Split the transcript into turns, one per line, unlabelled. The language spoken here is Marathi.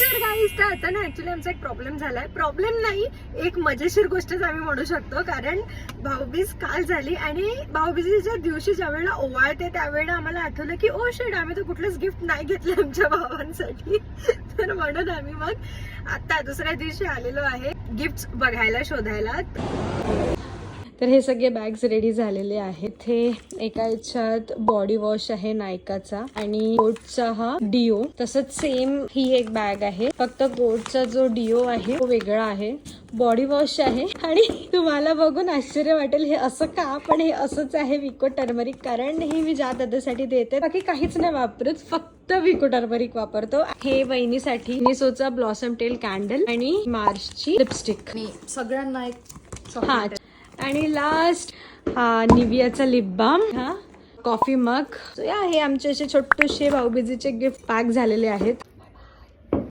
नमस्कार गाईज. तर आता ना ऍक्च्युली आमचा एक प्रॉब्लेम झालाय. प्रॉब्लेम नाही, एक मजेशीर गोष्टच आम्ही म्हणू शकतो. कारण भाऊबीज काल झाली आणि भाऊबीजेच्या दिवशी ज्या वेळेला ओवाळते त्यावेळेला आम्हाला आठवलं की ओ शेड, आम्ही तर कुठलंच गिफ्ट नाही घेतलं आमच्या भावांसाठी. तर म्हणून आम्ही मग आता दुसऱ्या दिवशी आलेलो आहे गिफ्ट बघायला, शोधायला. तर हे सगळे बॅग्स रेडी झालेले आहेत. हे एका याच्यात बॉडी वॉश आहे नायकाचा आणि गोटचा हा डिओ. तसंच सेम ही एक बॅग आहे, फक्त गोटचा जो डिओ आहे तो वेगळा आहे. बॉडी वॉश आहे आणि तुम्हाला बघून आश्चर्य वाटेल हे असं का, पण हे असंच आहे विको टर्मरिक. कारण हे मी ज्या दादासाठी देते, बाकी काहीच नाही वापरत, फक्त विको टर्मरिक वापरतो. हे वहिनीसाठी निसोचा ब्लॉसम टेल कॅन्डल आणि मार्सची लिपस्टिक.
मी सगळ्यांना एक
हा, आणि लास्ट हा निवियाचा लिप बाम, हा कॉफी मग. या हे आमचे असे छोटेसे भाऊबीजेचे गिफ्ट पॅक झालेले आहेत.